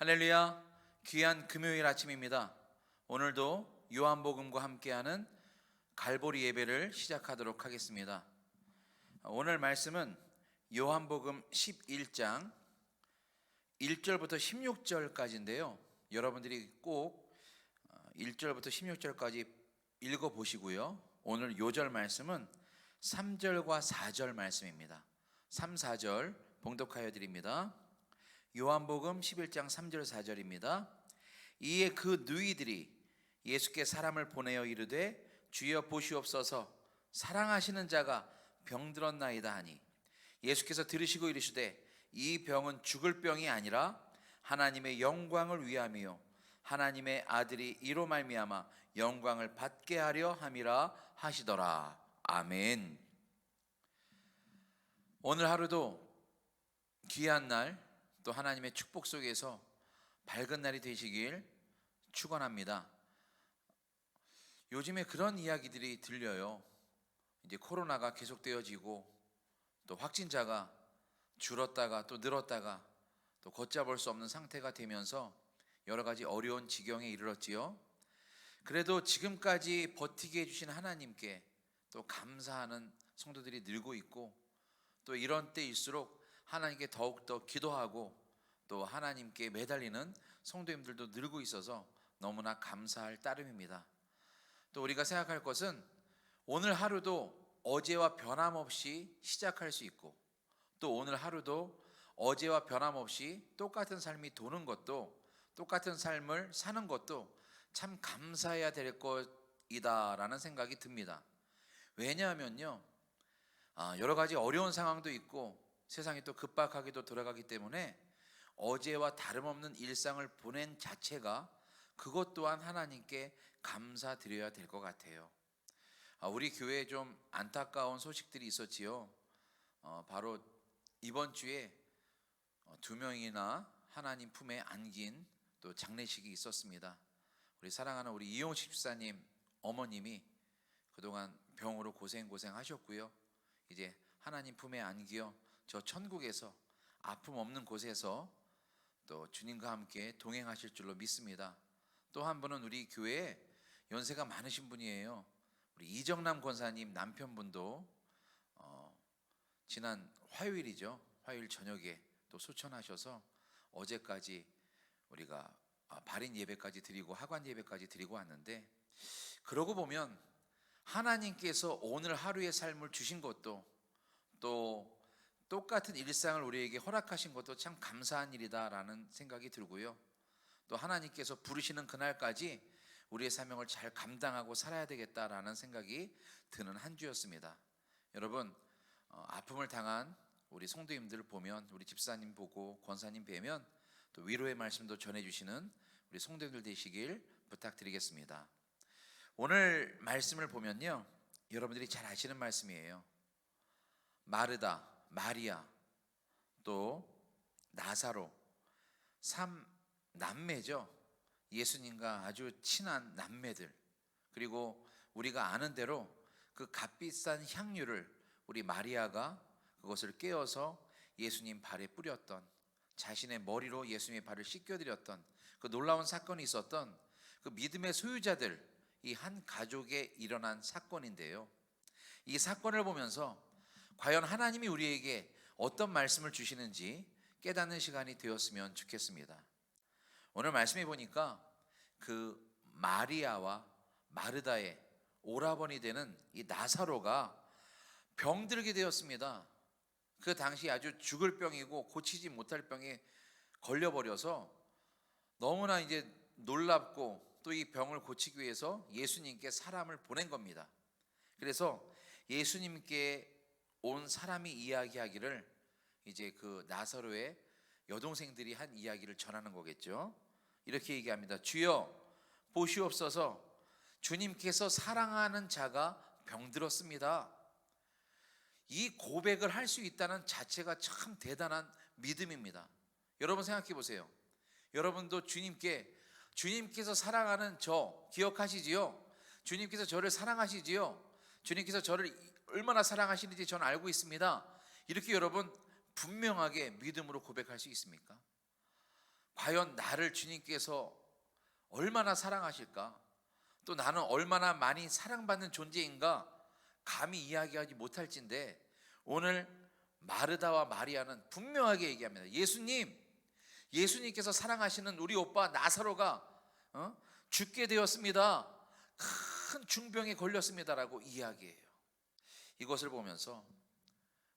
할렐루야, 귀한 금요일 아침입니다. 오늘도 요한복음과 함께하는 갈보리 예배를 시작하도록 하겠습니다. 오늘 말씀은 요한복음 11장 1절부터 16절까지인데요. 여러분들이 꼭 1절부터 16절까지 읽어보시고요. 오늘 요절 말씀은 3절과 4절 말씀입니다. 3, 4절 봉독하여 드립니다. 요한복음 11장 3절 4절입니다. 이에 그 누이들이 예수께 사람을 보내어 이르되 주여 보시옵소서 사랑하시는 자가 병들었나이다 하니 예수께서 들으시고 이르시되 이 병은 죽을 병이 아니라 하나님의 영광을 위함이요 하나님의 아들이 이로 말미암아 영광을 받게 하려 함이라 하시더라. 아멘. 오늘 하루도 귀한 날, 또 하나님의 축복 속에서 밝은 날이 되시길 축원합니다. 요즘에 그런 이야기들이 들려요. 이제 코로나가 계속되어지고 또 확진자가 줄었다가 또 늘었다가 또 걷잡을 수 없는 상태가 되면서 여러 가지 어려운 지경에 이르렀지요. 그래도 지금까지 버티게 해주신 하나님께 또 감사하는 성도들이 늘고 있고, 또 이런 때일수록 하나님께 더욱더 기도하고 또 하나님께 매달리는 성도님들도 늘고 있어서 너무나 감사할 따름입니다. 또 우리가 생각할 것은 오늘 하루도 어제와 변함없이 시작할 수 있고, 또 오늘 하루도 어제와 변함없이 똑같은 삶이 도는 것도, 똑같은 삶을 사는 것도 참 감사해야 될 것이다라는 생각이 듭니다. 왜냐하면요, 여러 가지 어려운 상황도 있고 세상이 또 급박하게도 돌아가기 때문에 어제와 다름없는 일상을 보낸 자체가 그것 또한 하나님께 감사드려야 될 것 같아요. 우리 교회에 좀 안타까운 소식들이 있었지요. 바로 이번 주에 2명이나 하나님 품에 안긴 또 장례식이 있었습니다. 우리 사랑하는 우리 이용식 집사님 어머님이 그동안 병으로 고생하셨고요. 이제 하나님 품에 안기어 저 천국에서 아픔 없는 곳에서 또 주님과 함께 동행하실 줄로 믿습니다. 또 한 분은 우리 교회에 연세가 많으신 분이에요. 우리 이정남 권사님 남편분도 지난 화요일이죠. 화요일 저녁에 또 소천하셔서 어제까지 우리가 발인 예배까지 드리고 하관 예배까지 드리고 왔는데, 그러고 보면 하나님께서 오늘 하루의 삶을 주신 것도 또 똑같은 일상을 우리에게 허락하신 것도 참 감사한 일이다라는 생각이 들고요. 또 하나님께서 부르시는 그날까지 우리의 사명을 잘 감당하고 살아야 되겠다라는 생각이 드는 한 주였습니다. 여러분, 아픔을 당한 우리 성도님들을 보면, 우리 집사님 보고 권사님 뵈면 또 위로의 말씀도 전해주시는 우리 성도님들 되시길 부탁드리겠습니다. 오늘 말씀을 보면요, 여러분들이 잘 아시는 말씀이에요. 마르다, 마리아, 또 나사로, 3남매죠. 예수님과 아주 친한 남매들. 그리고 우리가 아는 대로 그 값비싼 향유를 우리 마리아가 그것을 깨어서 예수님 발에 뿌렸던, 자신의 머리로 예수님의 발을 씻겨드렸던 그 놀라운 사건이 있었던 그 믿음의 소유자들, 이 한 가족에 일어난 사건인데요. 이 사건을 보면서 과연 하나님이 우리에게 어떤 말씀을 주시는지 깨닫는 시간이 되었으면 좋겠습니다. 오늘 말씀해 보니까 그 마리아와 마르다의 오라버니 되는 이 나사로가 병들게 되었습니다. 그 당시 아주 죽을 병이고 고치지 못할 병에 걸려버려서 너무나 이제 놀랍고, 또 이 병을 고치기 위해서 예수님께 사람을 보낸 겁니다. 그래서 예수님께 온 사람이 이야기하기를 이제 그 나사로의 여동생들이 한 이야기를 전하는 거겠죠. 이렇게 얘기합니다. 주여 보시옵소서 주님께서 사랑하는 자가 병들었습니다. 이 고백을 할 수 있다는 자체가 참 대단한 믿음입니다. 여러분 생각해 보세요. 여러분도 주님께서 사랑하는 저 기억하시지요? 주님께서 저를 사랑하시지요? 주님께서 저를 얼마나 사랑하시는지 저는 알고 있습니다. 이렇게 여러분 분명하게 믿음으로 고백할 수 있습니까? 과연 나를 주님께서 얼마나 사랑하실까? 또 나는 얼마나 많이 사랑받는 존재인가? 감히 이야기하지 못할진데 오늘 마르다와 마리아는 분명하게 얘기합니다. 예수님께서 사랑하시는 우리 오빠 나사로가 죽게 되었습니다. 큰 중병에 걸렸습니다라고 이야기해요. 이것을 보면서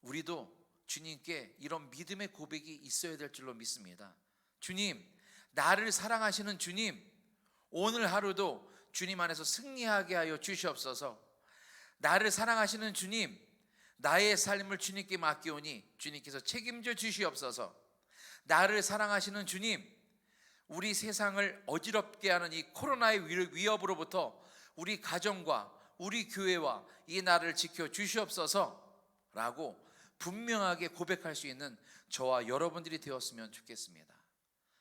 우리도 주님께 이런 믿음의 고백이 있어야 될 줄로 믿습니다. 주님, 나를 사랑하시는 주님, 오늘 하루도 주님 안에서 승리하게 하여 주시옵소서. 나를 사랑하시는 주님, 나의 삶을 주님께 맡기오니 주님께서 책임져 주시옵소서. 나를 사랑하시는 주님, 우리 세상을 어지럽게 하는 이 코로나의 위협으로부터 우리 가정과 우리 교회와 이 나라를 지켜 주시옵소서 라고 분명하게 고백할 수 있는 저와 여러분들이 되었으면 좋겠습니다.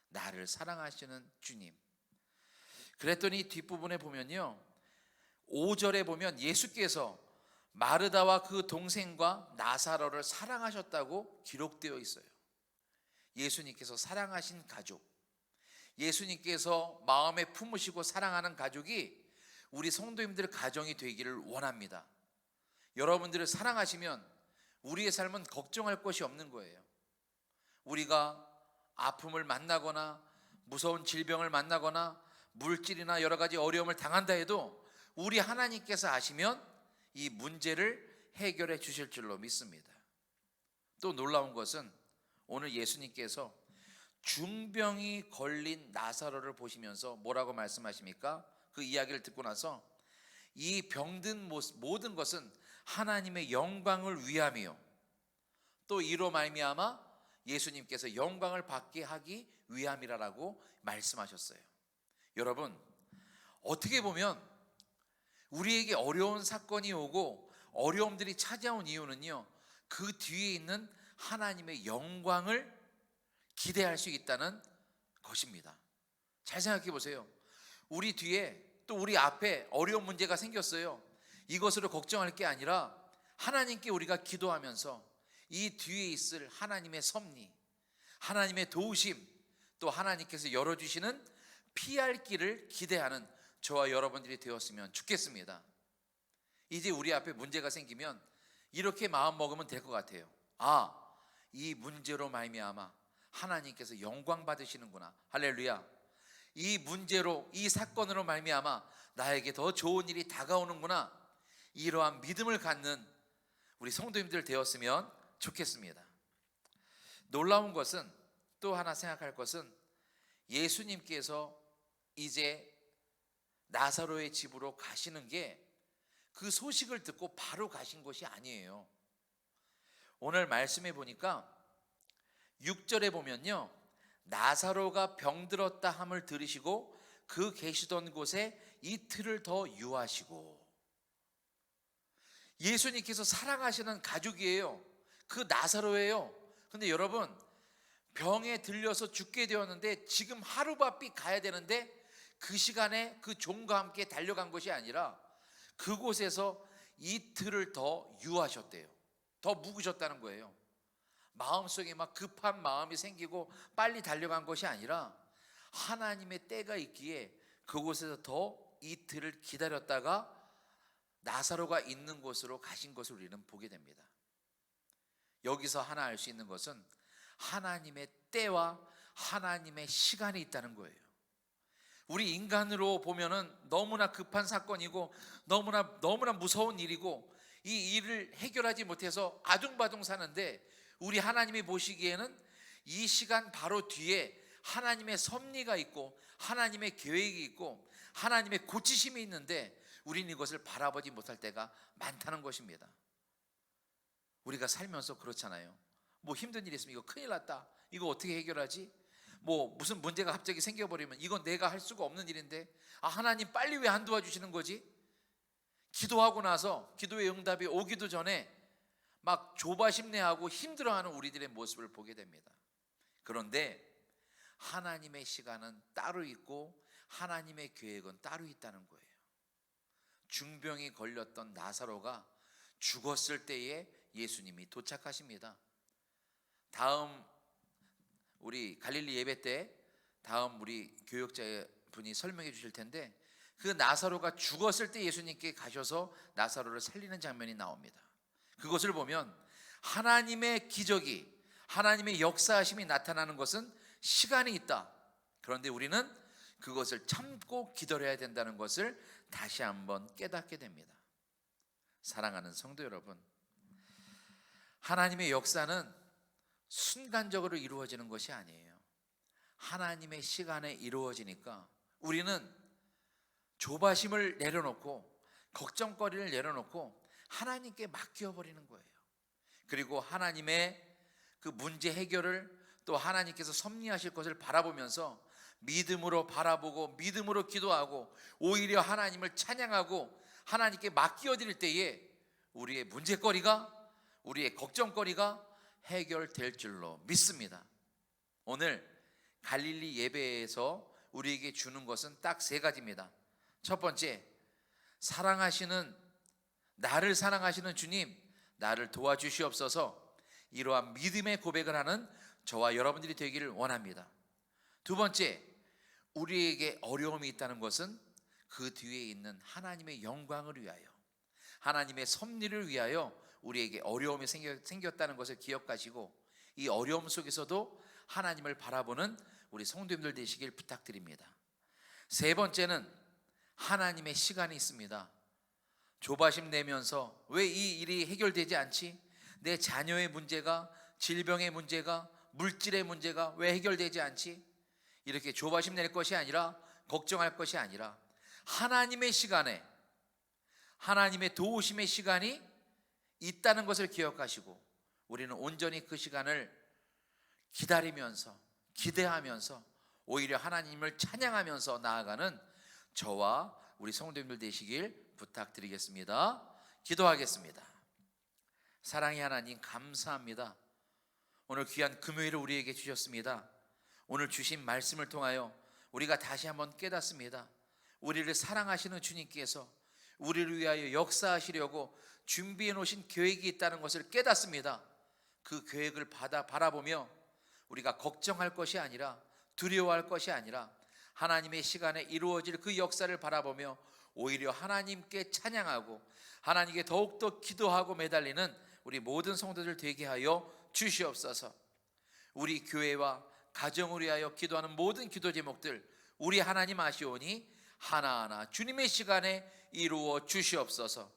나를 사랑하시는 주님. 그랬더니 뒷부분에 보면요, 5절에 보면 예수께서 마르다와 그 동생과 나사로를 사랑하셨다고 기록되어 있어요. 예수님께서 사랑하신 가족, 예수님께서 마음에 품으시고 사랑하는 가족이 우리 성도님들 가정이 되기를 원합니다. 여러분들을 사랑하시면 우리의 삶은 걱정할 것이 없는 거예요. 우리가 아픔을 만나거나 무서운 질병을 만나거나 물질이나 여러 가지 어려움을 당한다 해도 우리 하나님께서 아시면 이 문제를 해결해 주실 줄로 믿습니다. 또 놀라운 것은 오늘 예수님께서 중병이 걸린 나사로를 보시면서 뭐라고 말씀하십니까? 그 이야기를 듣고 나서 이 병든 모든 것은 하나님의 영광을 위함이요, 또 이로 말미암아 예수님께서 영광을 받게 하기 위함이라고 말씀하셨어요. 여러분, 어떻게 보면 우리에게 어려운 사건이 오고 어려움들이 찾아온 이유는요, 그 뒤에 있는 하나님의 영광을 기대할 수 있다는 것입니다. 잘 생각해 보세요. 우리 뒤에 또 우리 앞에 어려운 문제가 생겼어요. 이것으로 걱정할 게 아니라 하나님께 우리가 기도하면서 이 뒤에 있을 하나님의 섭리, 하나님의 도우심, 또 하나님께서 열어주시는 피할 길을 기대하는 저와 여러분들이 되었으면 좋겠습니다. 이제 우리 앞에 문제가 생기면 이렇게 마음 먹으면 될 것 같아요. 아, 이 문제로 말미암아 하나님께서 영광 받으시는구나. 할렐루야. 이 문제로, 이 사건으로 말미암아 나에게 더 좋은 일이 다가오는구나. 이러한 믿음을 갖는 우리 성도님들 되었으면 좋겠습니다. 놀라운 것은, 또 하나 생각할 것은, 예수님께서 이제 나사로의 집으로 가시는 게 그 소식을 듣고 바로 가신 것이 아니에요. 오늘 말씀해 보니까 6절에 보면요, 나사로가 병들었다 함을 들으시고 그 계시던 곳에 이틀을 더 유하시고. 예수님께서 사랑하시는 가족이에요. 그 나사로예요. 근데 여러분, 병에 들려서 죽게 되었는데 지금 하루바삐 가야 되는데 그 시간에 그 종과 함께 달려간 것이 아니라 그곳에서 이틀을 더 유하셨대요. 더 묵으셨다는 거예요. 마음속에 막 급한 마음이 생기고 빨리 달려간 것이 아니라 하나님의 때가 있기에 그곳에서 더 이틀을 기다렸다가 나사로가 있는 곳으로 가신 것을 우리는 보게 됩니다. 여기서 하나 알 수 있는 것은 하나님의 때와 하나님의 시간이 있다는 거예요. 우리 인간으로 보면은 너무나 급한 사건이고 너무나 무서운 일이고 이 일을 해결하지 못해서 아둥바둥 사는데, 우리 하나님이 보시기에는 이 시간 바로 뒤에 하나님의 섭리가 있고 하나님의 계획이 있고 하나님의 고치심이 있는데 우리는 이것을 바라보지 못할 때가 많다는 것입니다. 우리가 살면서 그렇잖아요. 뭐 힘든 일이 있으면 이거 큰일 났다, 이거 어떻게 해결하지? 뭐 무슨 문제가 갑자기 생겨버리면 이건 내가 할 수가 없는 일인데, 아, 하나님 빨리 왜 안 도와주시는 거지? 기도하고 나서 기도의 응답이 오기도 전에 막 조바심내하고 힘들어하는 우리들의 모습을 보게 됩니다. 그런데 하나님의 시간은 따로 있고 하나님의 계획은 따로 있다는 거예요. 중병이 걸렸던 나사로가 죽었을 때에 예수님이 도착하십니다. 다음 우리 갈릴리 예배 때 다음 우리 교역자 분이 설명해 주실 텐데, 그 나사로가 죽었을 때 예수님께 가셔서 나사로를 살리는 장면이 나옵니다. 그것을 보면 하나님의 기적이, 하나님의 역사하심이 나타나는 것은 시간이 있다. 그런데 우리는 그것을 참고 기다려야 된다는 것을 다시 한번 깨닫게 됩니다. 사랑하는 성도 여러분, 하나님의 역사는 순간적으로 이루어지는 것이 아니에요. 하나님의 시간에 이루어지니까 우리는 조바심을 내려놓고 걱정거리를 내려놓고 하나님께 맡겨버리는 거예요. 그리고 하나님의 그 문제 해결을 또 하나님께서 섭리하실 것을 바라보면서 믿음으로 바라보고 믿음으로 기도하고 오히려 하나님을 찬양하고 하나님께 맡겨드릴 때에 우리의 문제거리가, 우리의 걱정거리가 해결될 줄로 믿습니다. 오늘 갈릴리 예배에서 우리에게 주는 것은 딱 세 가지입니다. 첫 번째, 나를 사랑하시는 주님, 나를 도와주시옵소서. 이러한 믿음의 고백을 하는 저와 여러분들이 되기를 원합니다. 두 번째, 우리에게 어려움이 있다는 것은 그 뒤에 있는 하나님의 영광을 위하여, 하나님의 섭리를 위하여 우리에게 어려움이 생겼다는 것을 기억하시고 이 어려움 속에서도 하나님을 바라보는 우리 성도님들 되시길 부탁드립니다. 세 번째는 하나님의 시간이 있습니다. 조바심 내면서 왜 이 일이 해결되지 않지? 내 자녀의 문제가, 질병의 문제가, 물질의 문제가 왜 해결되지 않지? 이렇게 조바심 낼 것이 아니라, 걱정할 것이 아니라 하나님의 시간에, 하나님의 도우심의 시간이 있다는 것을 기억하시고 우리는 온전히 그 시간을 기다리면서, 기대하면서 오히려 하나님을 찬양하면서 나아가는 저와 우리 성도님들 되시길 부탁드리겠습니다. 기도하겠습니다. 사랑의 하나님, 감사합니다. 오늘 귀한 금요일을 우리에게 주셨습니다. 오늘 주신 말씀을 통하여 우리가 다시 한번 깨닫습니다. 우리를 사랑하시는 주님께서 우리를 위하여 역사하시려고 준비해 놓으신 계획이 있다는 것을 깨닫습니다. 그 계획을 바라보며 우리가 걱정할 것이 아니라, 두려워할 것이 아니라 하나님의 시간에 이루어질 그 역사를 바라보며 오히려 하나님께 찬양하고 하나님께 더욱더 기도하고 매달리는 우리 모든 성도들 되게 하여 주시옵소서. 우리 교회와 가정을 위하여 기도하는 모든 기도 제목들 우리 하나님 아시오니 하나하나 주님의 시간에 이루어 주시옵소서.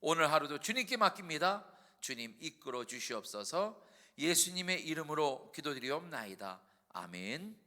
오늘 하루도 주님께 맡깁니다. 주님 이끌어 주시옵소서. 예수님의 이름으로 기도드리옵나이다. 아멘.